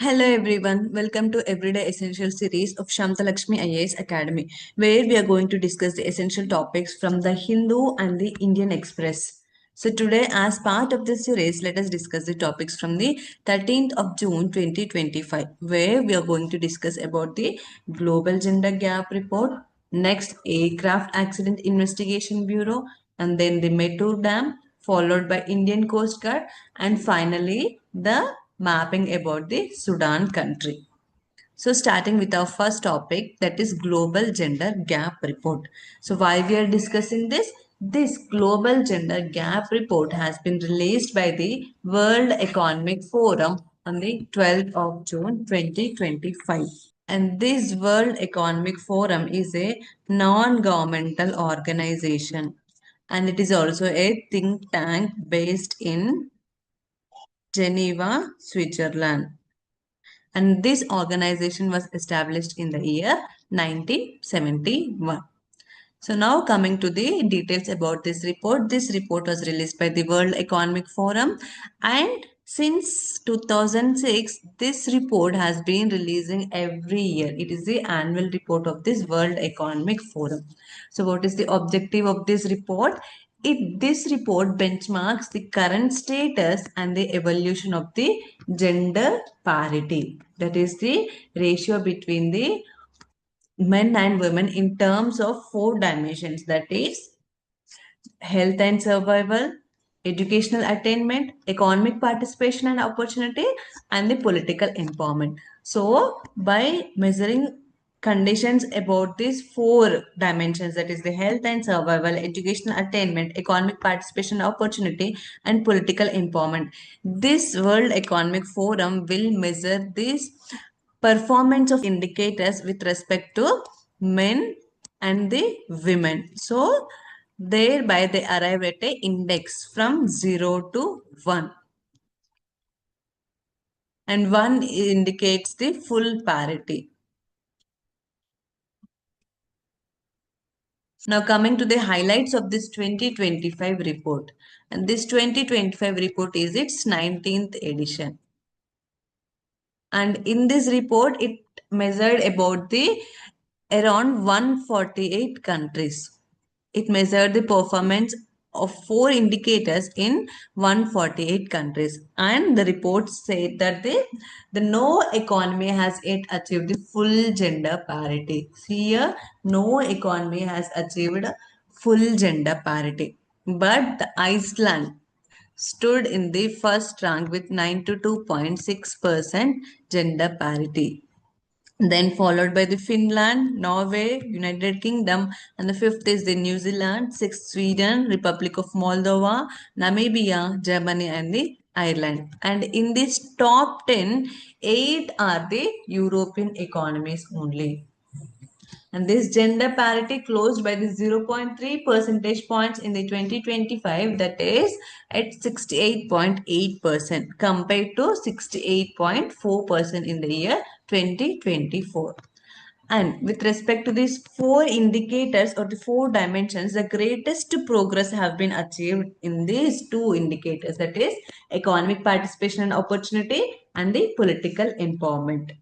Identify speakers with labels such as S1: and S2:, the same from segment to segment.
S1: Hello everyone, welcome to Everyday Essential series of Shantha Lakshmi IAS Academy, where we are going to discuss the essential topics from the Hindu and the Indian Express. So today, as part of this series, let us discuss the topics from the 13th of June 2025, where we are going to discuss about the Global Gender Gap Report, next Aircraft Accident Investigation Bureau, and then the Mettur Dam, followed by Indian Coast Guard, and finally the mapping about the Sudan country. So starting with our first topic, that is Global Gender Gap Report. So why we are discussing this? This Global Gender Gap Report has been released by the World Economic Forum on the 12th of June 2025. And this World Economic Forum is a non-governmental organization, and it is also a think tank based in Geneva, Switzerland. And this organization was established in the year 1971. So now coming to the details about this report. This report was released by the World Economic Forum, and since 2006 this report has been releasing every year. It is the annual report of this World Economic Forum. So what is the objective of this report? This report benchmarks the current status and the evolution of the gender parity. That is the ratio between the men and women in terms of four dimensions, that is health and survival, educational attainment, economic participation and opportunity, and the political empowerment. So by measuring conditions about these four dimensions, that is the health and survival, educational attainment, economic participation opportunity, and political empowerment, this World Economic Forum will measure this performance of indicators with respect to men and the women. So thereby they arrive at a index from 0 to 1. And 1 indicates the full parity. Now coming to the highlights of this 2025 report. And this 2025 report is its 19th edition. And in this report, it measured about the around 148 countries. It measured the performance of four indicators in 148 countries. And the report said that the no economy has yet achieved the full gender parity. See here, no economy has achieved full gender parity. But the Iceland stood in the first rank with 92.6% gender parity. Then followed by the Finland, Norway, United Kingdom, and the fifth is the New Zealand, sixth Sweden, Republic of Moldova, Namibia, Germany, and the Ireland. And in this top 10, 8 are the European economies only. And this gender parity closed by the 0.3 percentage points in the 2025, that is at 68.8% compared to 68.4% in the year 2024. And with respect to these four indicators or the four dimensions, the greatest progress have been achieved in these two indicators, that is economic participation and opportunity and the political empowerment.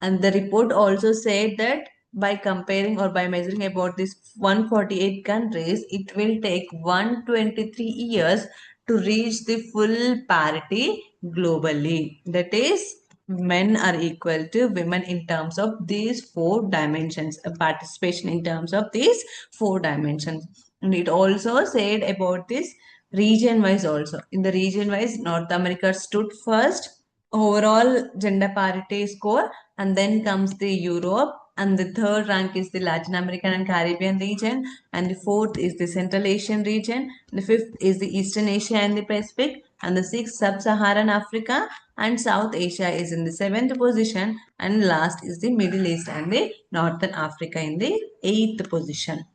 S1: And the report also said that by comparing or by measuring about these 148 countries, it will take 123 years to reach the full parity globally. That is, men are equal to women in terms of these four dimensions, participation in terms of these four dimensions. And it also said about this region wise also. In the region wise, North America stood first overall gender parity score, and then comes the Europe, and the third rank is the Latin American and Caribbean region, and the fourth is the Central Asian region, the fifth is the Eastern Asia and the Pacific, and the sixth Sub-Saharan Africa, and South Asia is in the seventh position, and last is the Middle East and the Northern Africa in the eighth position.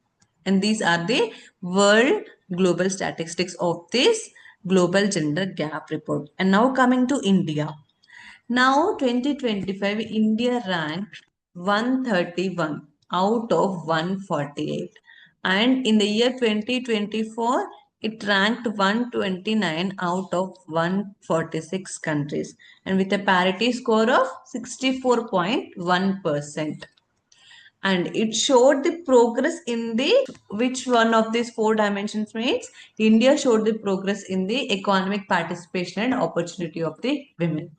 S1: And these are the world global statistics of this global gender gap report. And now coming to India. Now 2025, India ranked 131 out of 148. And in the year 2024, It ranked 129 out of 146 countries and with a parity score of 64.1%. And it showed the progress in the which one of these four dimensions means India showed the progress in the economic participation and opportunity of the women.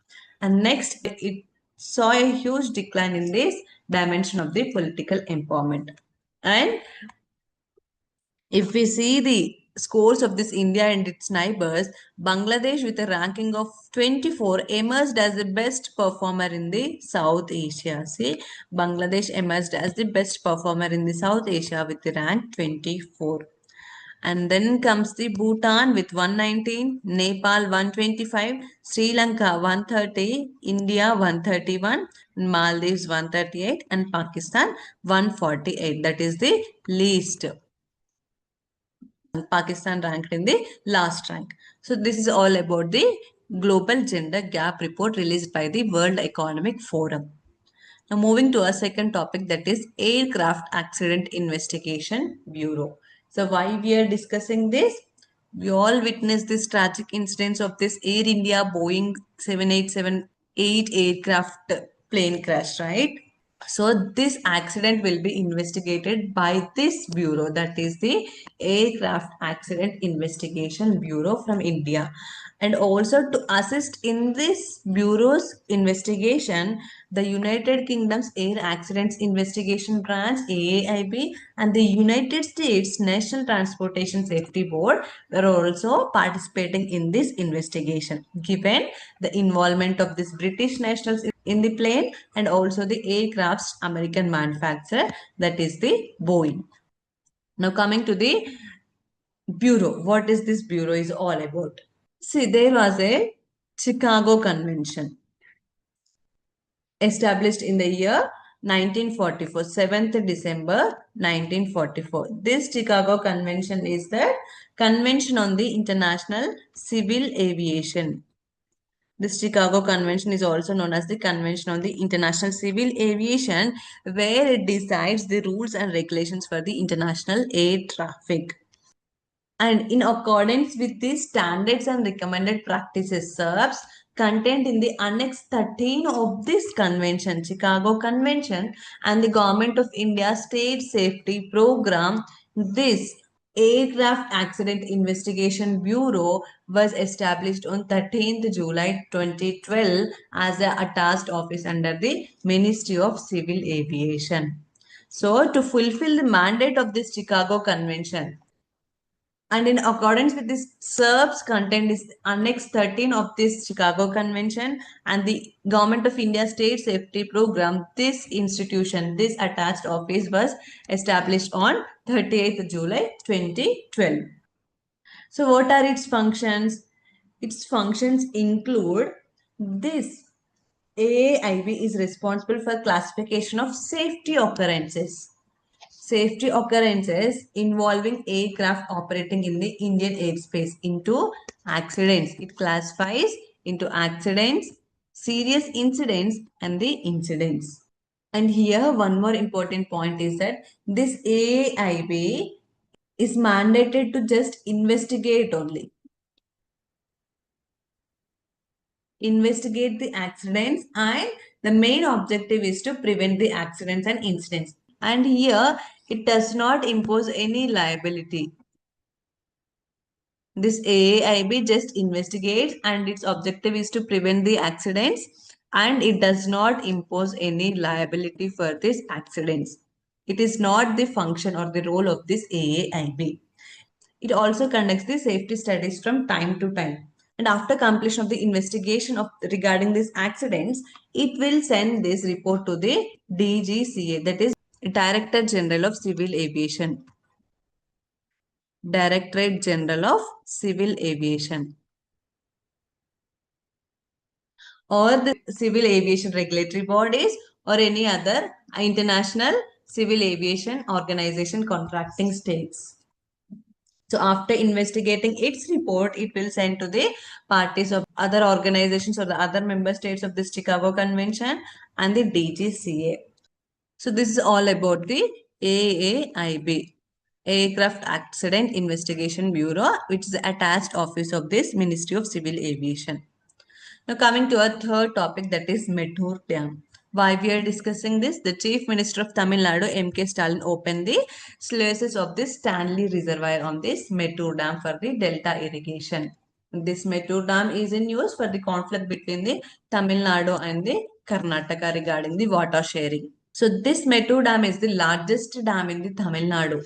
S1: And next, it saw a huge decline in this dimension of the political empowerment. And if we see the scores of this India and its neighbors, Bangladesh with a ranking of 24 emerged as the best performer in the South Asia. See, Bangladesh emerged as the best performer in the South Asia with the rank 24. And then comes the Bhutan with 119, Nepal 125, Sri Lanka 130, India 131, Maldives 138, and Pakistan 148. That is the least. Pakistan ranked in the last rank. So this is all about the Global Gender Gap Report released by the World Economic Forum. Now moving to our second topic, that is Aircraft Accident Investigation Bureau. So why we are discussing this? We all witnessed this tragic incidents of this Air India Boeing 7878 aircraft plane crash, right? So this accident will be investigated by this bureau, that is the Aircraft Accident Investigation Bureau from India. And also to assist in this bureau's investigation, the United Kingdom's Air Accidents Investigation Branch AAIB and the United States National Transportation Safety Board were also participating in this investigation, given the involvement of this British nationals in the plane and also the aircraft's American manufacturer, that is the Boeing. Now coming to the bureau, what is this bureau is all about? See, there was a Chicago Convention established in the year 1944, 7th December 1944. This Chicago Convention is the Convention on the International Civil Aviation. This Chicago Convention is also known as the Convention on the International Civil Aviation, where it decides the rules and regulations for the international air traffic. And in accordance with these standards and recommended practices, SERPs contained in the Annex 13 of this convention, Chicago Convention, and the Government of India State Safety Program, this Aircraft Accident Investigation Bureau was established on 13th July 2012 as a attached office under the Ministry of Civil Aviation. So, to fulfill the mandate of this Chicago Convention, and in accordance with this, SERP's content is Annex 13 of this Chicago Convention and the Government of India State Safety Program. This institution, this attached office was established on 38th July 2012. So what are its functions? Its functions include this AAIB is responsible for classification of safety occurrences. Safety occurrences involving aircraft operating in the Indian airspace into accidents. It classifies into accidents, serious incidents, and the incidents. And here one more important point is that this AIB is mandated to just investigate only. Investigate the accidents, and the main objective is to prevent the accidents and incidents. And here it does not impose any liability. This AAIB just investigates and its objective is to prevent the accidents, and it does not impose any liability for these accidents. It is not the function or the role of this AAIB. It also conducts the safety studies from time to time. And after completion of the investigation of regarding these accidents, it will send this report to the DGCA, that is Director General of Civil Aviation. Directorate General of Civil Aviation, or the civil aviation regulatory bodies, or any other international civil aviation organization contracting states. So after investigating its report, it will send to the parties of other organizations or the other member states of this Chicago Convention and the DGCA. So this is all about the AAIB. Aircraft Accident Investigation Bureau, which is the attached office of this Ministry of Civil Aviation. Now coming to our third topic, that is Mettur Dam. Why we are discussing this? The Chief Minister of Tamil Nadu, M.K. Stalin, opened the sluices of this Stanley Reservoir on this Mettur Dam for the delta irrigation. This Mettur Dam is in use for the conflict between the Tamil Nadu and the Karnataka regarding the water sharing. So this Mettur Dam is the largest dam in the Tamil Nadu,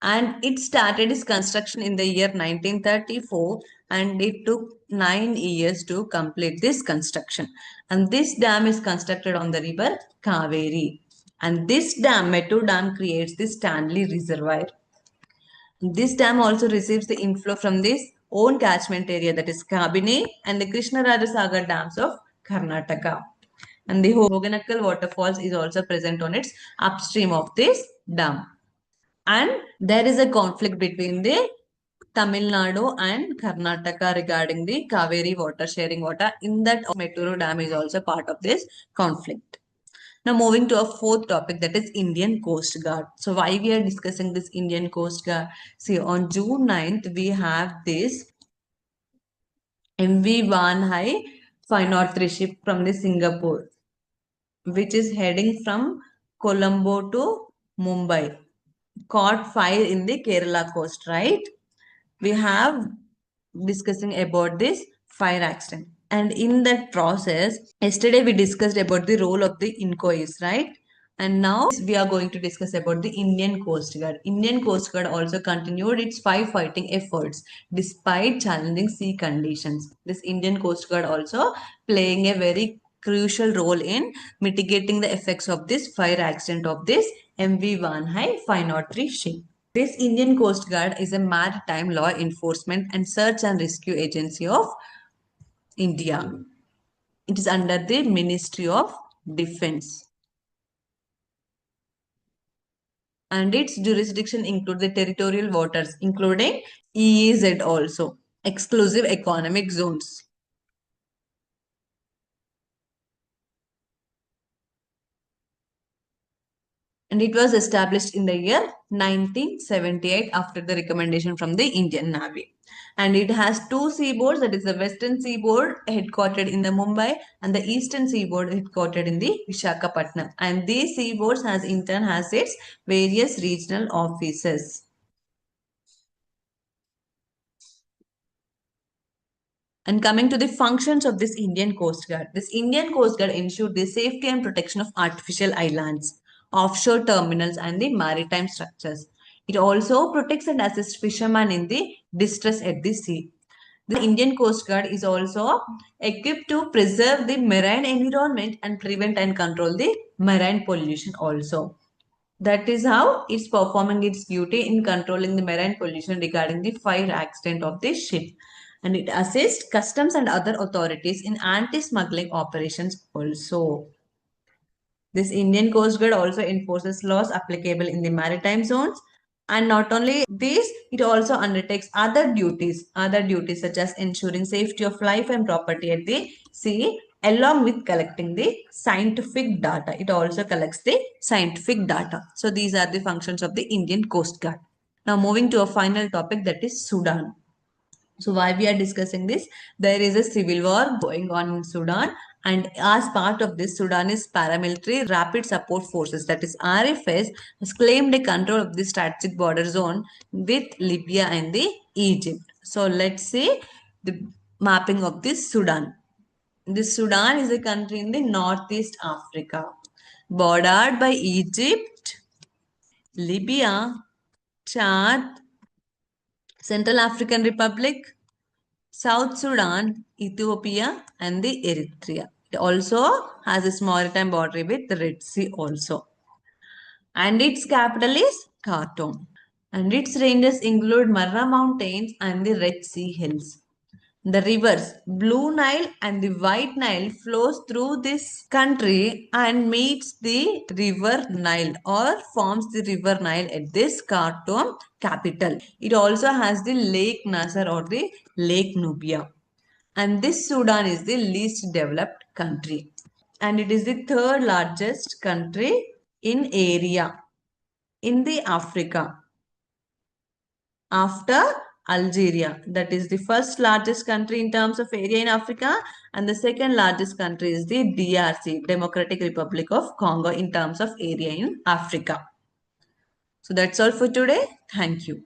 S1: and it started its construction in the year 1934, and it took 9 years to complete this construction. And this dam is constructed on the river Kaveri, and this dam, Mettur Dam, creates the Stanley Reservoir. This dam also receives the inflow from this own catchment area, that is Kabini and the Krishnarajasagar dams of Karnataka. And the Hoganakal waterfalls is also present on its upstream of this dam. And there is a conflict between the Tamil Nadu and Karnataka regarding the Kaveri water sharing water. In that, Mettur Dam is also part of this conflict. Now moving to a fourth topic, that is Indian Coast Guard. So why we are discussing this Indian Coast Guard? See, on June 9th, we have this MV Vanhai 503 ship from the Singapore, which is heading from Colombo to Mumbai, caught fire in the Kerala coast, right? We have discussing about this fire accident. And in that process, yesterday we discussed about the role of the inquiries, right? And now we are going to discuss about the Indian Coast Guard. Indian Coast Guard also continued its firefighting efforts despite challenging sea conditions. This Indian Coast Guard also playing a very crucial role in mitigating the effects of this fire accident of this MV Vanhai 503 ship. This Indian Coast Guard is a maritime law enforcement and search and rescue agency of India. It is under the Ministry of Defense. And its jurisdiction includes the territorial waters, including EEZ also, exclusive economic zones. And it was established in the year 1978 after the recommendation from the Indian Navy. And it has two seaboards, that is the western seaboard headquartered in the Mumbai and the eastern seaboard headquartered in the Visakhapatnam. And these seaboards has in turn has its various regional offices. And coming to the functions of this Indian Coast Guard, this Indian Coast Guard ensured the safety and protection of artificial islands, offshore terminals, and the maritime structures. It also protects and assists fishermen in the distress at the sea. The Indian Coast Guard is also equipped to preserve the marine environment and prevent and control the marine pollution also. That is how it's performing its duty in controlling the marine pollution regarding the fire accident of the ship. And it assists customs and other authorities in anti-smuggling operations also. This Indian Coast Guard also enforces laws applicable in the maritime zones. And not only this, it also undertakes other duties such as ensuring safety of life and property at the sea, along with collecting the scientific data. It also collects the scientific data. So these are the functions of the Indian Coast Guard. Now moving to a final topic, that is Sudan. So why we are discussing this? There is a civil war going on in Sudan, and as part of this, Sudanese paramilitary rapid support forces, that is RFS, has claimed a control of the strategic border zone with Libya and the Egypt. So let's see the mapping of this Sudan. This Sudan is a country in the Northeast Africa, bordered by Egypt, Libya, Chad, Central African Republic, South Sudan, Ethiopia, and the Eritrea. It also has a maritime border with the Red Sea also. And its capital is Khartoum. And its ranges include Marra Mountains and the Red Sea Hills. The rivers Blue Nile and the White Nile flows through this country and meets the river Nile or forms the river Nile at this Khartoum capital. It also has the Lake Nasser or the Lake Nubia. And this Sudan is the least developed country. And it is the third largest country in area. in the Africa after Algeria. That is the first largest country in terms of area in Africa, and the second largest country is the DRC, Democratic Republic of Congo, in terms of area in Africa. So that's all for today. Thank you.